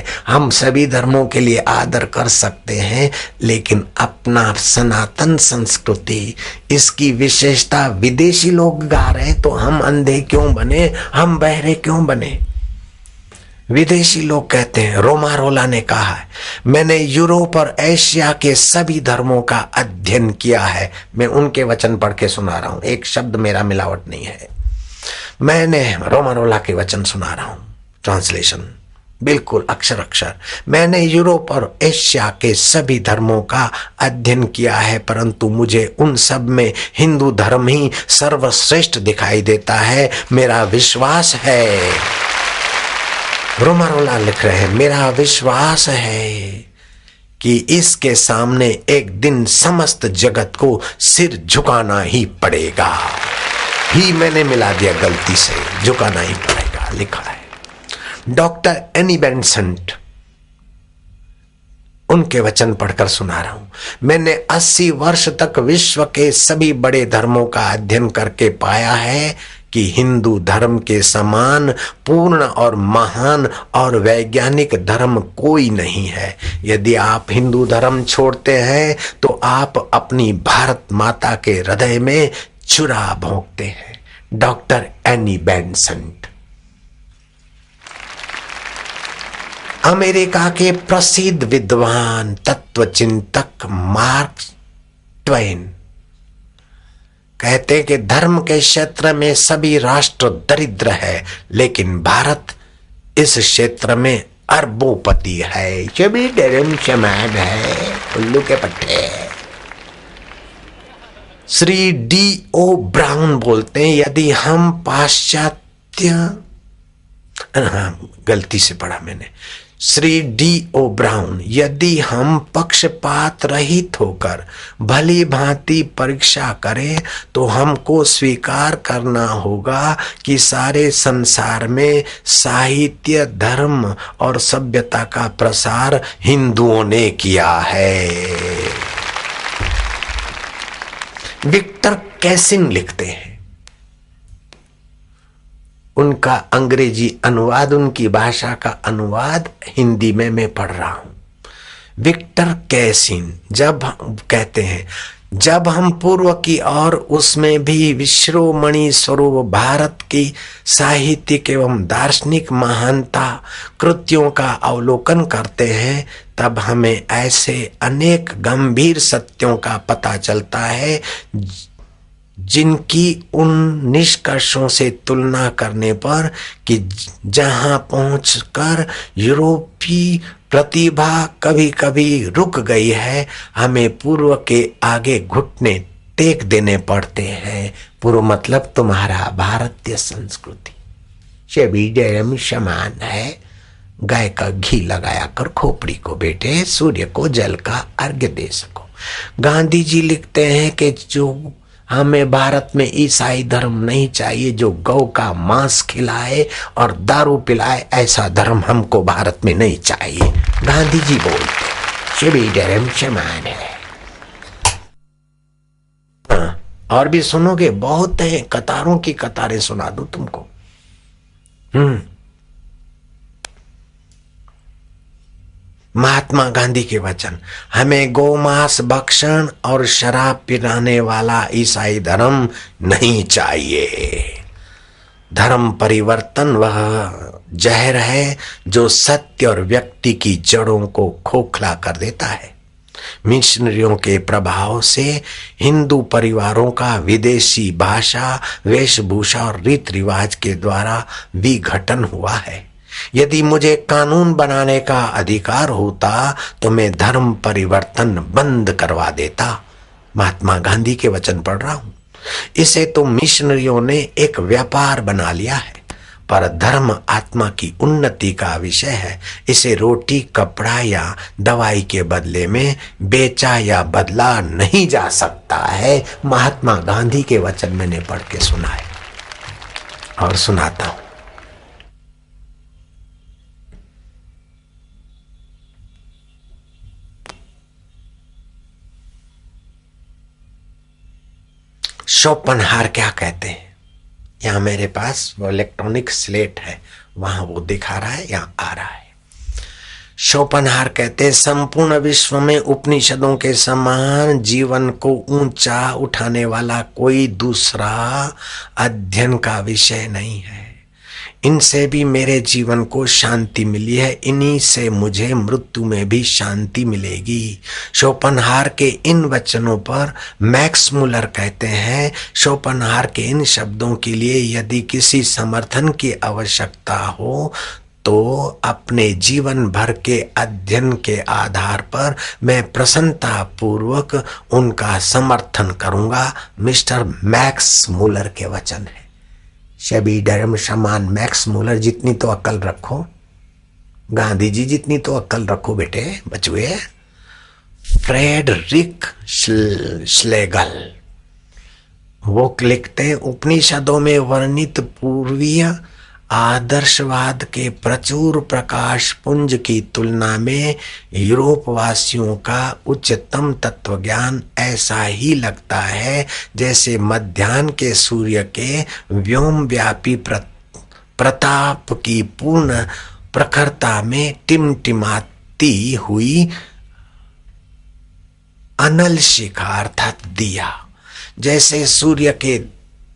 है। हम सभी धर्मों के लिए आदर कर सकते हैं, लेकिन अपना सनातन संस्कृति, इसकी विशेषता विदेशी लोग गा रहे तो हम अंधे क्यों बने, हम बहरे क्यों बने। विदेशी लोग कहते हैं, रोमारोला ने कहा है, मैंने यूरोप और एशिया के सभी धर्मों का अध्ययन किया है। मैं उनके वचन पढ़ के सुना रहा हूं, एक शब्द मेरा मिलावट नहीं है। मैंने रोमारोला के वचन सुना रहा हूं, ट्रांसलेशन बिल्कुल अक्षर अक्षर। मैंने यूरोप और एशिया के सभी धर्मों का अध्ययन किया है, परंतु मुझे उन सब में हिंदू धर्म ही सर्वश्रेष्ठ दिखाई देता है। मेरा विश्वास है, रोमारोला लिख रहे हैं, मेरा विश्वास है कि इसके सामने एक दिन समस्त जगत को सिर झुकाना ही पड़ेगा। ही मैंने मिला दिया गलती से, झुकाना ही पड़ेगा लिखा है। डॉक्टर एनी बेंसेंट, उनके वचन पढ़कर सुना रहा हूं। मैंने 80 वर्ष तक विश्व के सभी बड़े धर्मों का अध्ययन करके पाया है कि हिंदू धर्म के समान पूर्ण और महान और वैज्ञानिक धर्म कोई नहीं है। यदि आप हिंदू धर्म छोड़ते हैं तो आप अपनी भारत माता के हृदय में चुरा भोंकते हैं। डॉक्टर एनी बेंसेंट, अमेरिका के प्रसिद्ध विद्वान तत्वचिंतक मार्क ट्वेन कहते हैं कि धर्म के क्षेत्र में सभी राष्ट्र दरिद्र है, लेकिन भारत इस क्षेत्र में अरबोपति है। सभी धर्म समान है, उल्लू के पट्टे। श्री D.O. ब्राउन बोलते हैं, यदि हम पाश्चात्य, गलती से पढ़ा मैंने, श्री D.O. ब्राउन, यदि हम पक्षपात रहित होकर भली भांति परीक्षा करें तो हमको स्वीकार करना होगा कि सारे संसार में साहित्य, धर्म और सभ्यता का प्रसार हिंदुओं ने किया है। विक्टर कैसिन लिखते हैं, उनका अंग्रेजी अनुवाद, उनकी भाषा का अनुवाद हिंदी में मैं पढ़ रहा हूं। विक्टर कैसिन जब कहते हैं, जब हम पूर्व की और उसमें भी विश्वमणि स्वरूप भारत की साहित्यिक एवं दार्शनिक महानता कृतियों का अवलोकन करते हैं, तब हमें ऐसे अनेक गंभीर सत्यों का पता चलता है जिनकी उन निष्कर्षों से तुलना करने पर कि जहां पहुंचकर यूरोपीय प्रतिभा कभी कभी रुक गई है, हमें पूर्व के आगे घुटने टेक देने पड़ते हैं। पूर्व मतलब तुम्हारा भारतीय संस्कृति सभी धर्म समान है। गाय का घी लगाया कर खोपड़ी को बेटे, सूर्य को जल का अर्घ्य दे सको। गांधी जी लिखते हैं कि जो हमें भारत में ईसाई धर्म नहीं चाहिए जो गौ का मांस खिलाए और दारू पिलाए, ऐसा धर्म हमको भारत में नहीं चाहिए। गांधी जी बोलते सभी धर्म समान है। और भी सुनोगे, बहुत है, कतारों की कतारें सुना दूं तुमको। महात्मा गांधी के वचन, हमें गोमांस भक्षण और शराब पिलाने वाला ईसाई धर्म नहीं चाहिए। धर्म परिवर्तन वह जहर है जो सत्य और व्यक्ति की जड़ों को खोखला कर देता है। मिशनरियों के प्रभाव से हिंदू परिवारों का विदेशी भाषा, वेशभूषा और रीत रिवाज के द्वारा विघटन हुआ है। यदि मुझे कानून बनाने का अधिकार होता तो मैं धर्म परिवर्तन बंद करवा देता। महात्मा गांधी के वचन पढ़ रहा हूं। इसे तो मिशनरियों ने एक व्यापार बना लिया है, पर धर्म आत्मा की उन्नति का विषय है। इसे रोटी, कपड़ा या दवाई के बदले में बेचा या बदला नहीं जा सकता है। महात्मा गांधी के वचन मैंने पढ़ के सुनाए और सुनाता हूं। शोपनहार क्या कहते हैं, यहां मेरे पास वो इलेक्ट्रॉनिक स्लेट है, वहां वो दिखा रहा है, यहां आ रहा है। शोपनहार कहते हैं, संपूर्ण विश्व में उपनिषदों के समान जीवन को ऊंचा उठाने वाला कोई दूसरा अध्ययन का विषय नहीं है। इनसे भी मेरे जीवन को शांति मिली है, इन्हीं से मुझे मृत्यु में भी शांति मिलेगी। शोपनहार के इन वचनों पर मैक्स मुलर कहते हैं, शोपनहार के इन शब्दों के लिए यदि किसी समर्थन की आवश्यकता हो तो अपने जीवन भर के अध्ययन के आधार पर मैं प्रसन्नता पूर्वक उनका समर्थन करूंगा। मिस्टर मैक्स मुलर के वचन है। शबी धर्म समान मैक्स मुलर जितनी तो अक्ल रखो, गांधी जी जितनी तो अक्ल रखो बेटे बचुए। फ्रेडरिक श्लेगल वो लिखते, उपनिषदों में वर्णित पूर्वीय आदर्शवाद के प्रचुर प्रकाश पुंज की तुलना में यूरोपवासियों का उच्चतम तत्वज्ञान ऐसा ही लगता है जैसे मध्याह्न के सूर्य के व्योमव्यापी प्रताप की पूर्ण प्रखरता में टिमटिमाती हुई अनल शिखा अर्थात दिया। जैसे सूर्य के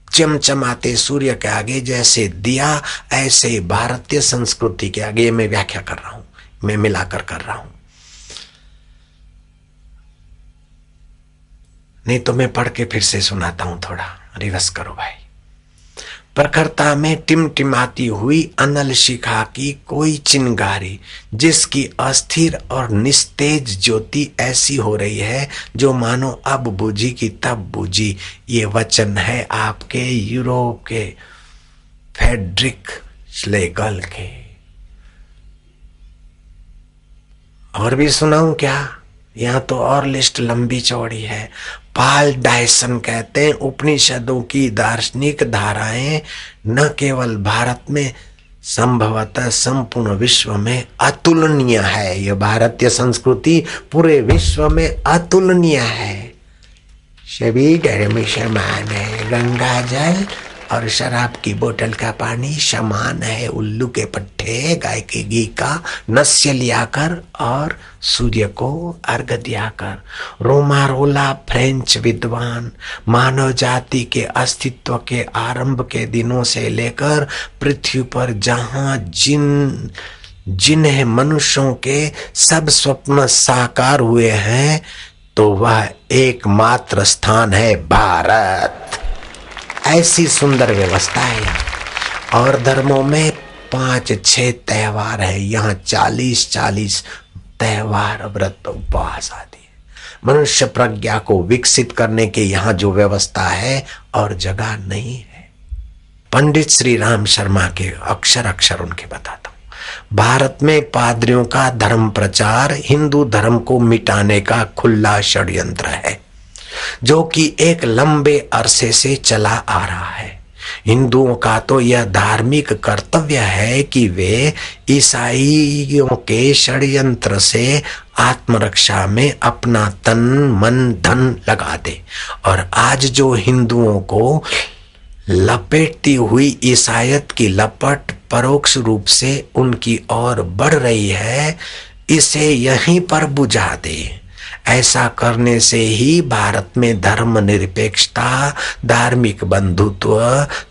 चमचमाते सूर्य के आगे जैसे दिया, ऐसे भारतीय संस्कृति के आगे, मैं व्याख्या कर रहा हूं, मैं मिलाकर कर रहा हूं, नहीं तो मैं पढ़ के फिर से सुनाता हूं, थोड़ा रिवर्स करो भाई। प्रखरता में टिमटिमाती हुई अनल शिखा की कोई चिंगारी, जिसकी अस्थिर और निस्तेज ज्योति ऐसी हो रही है जो मानो अब बुझी की तब बुझी। ये वचन है आपके यूरोप के फ्रेडरिक श्लेगल के। और भी सुनाऊं क्या? यहां तो और लिस्ट लंबी चौड़ी है। पाल डायसन कहते हैं, उपनिषदों की दार्शनिक धाराएं न केवल भारत में संभवतः संपूर्ण विश्व में अतुलनीय है। यह भारतीय संस्कृति पूरे विश्व में अतुलनीय है। सभी धर्म समान है। गंगा जल और शराब की बोतल का पानी समान है। उल्लू के पट्टे गाय के घी का नस्य लियाकर और सूर्य को अर्घ दियाकर। रोमारोला फ्रेंच विद्वान मानव जाति के अस्तित्व के आरंभ के दिनों से लेकर पृथ्वी पर जहां जिन्हें मनुष्यों के सब स्वप्न साकार हुए हैं, तो वह एकमात्र स्थान है भारत। ऐसी सुंदर व्यवस्था है यहाँ। और धर्मों में 5-6 त्योहार है यहाँ, 40-40 त्योहार, व्रत, उपवास आदि। मनुष्य प्रज्ञा को विकसित करने के यहाँ जो व्यवस्था है और जगह नहीं है। पंडित श्री राम शर्मा के अक्षर अक्षर उनके बताता हूँ। भारत में पादरियों का धर्म प्रचार हिंदू धर्म को मिटाने का खुला षड्यंत्र है, जो कि एक लंबे अरसे से चला आ रहा है। हिंदुओं का तो यह धार्मिक कर्तव्य है कि वे ईसाइयों के षड्यंत्र से आत्मरक्षा में अपना तन मन धन लगा दे। और आज जो हिंदुओं को लपेटती हुई ईसाइयत की लपट परोक्ष रूप से उनकी ओर बढ़ रही है, इसे यहीं पर बुझा दे। ऐसा करने से ही भारत में धर्म निरपेक्षता, धार्मिक बंधुत्व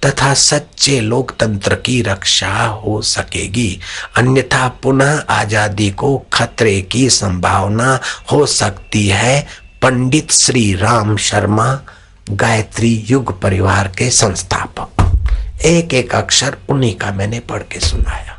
तथा सच्चे लोकतंत्र की रक्षा हो सकेगी। अन्यथा पुनः आजादी को खतरे की संभावना हो सकती है। पंडित श्री राम शर्मा, गायत्री युग परिवार के संस्थापक। एक एक अक्षर उन्हीं का मैंने पढ़ के सुनाया।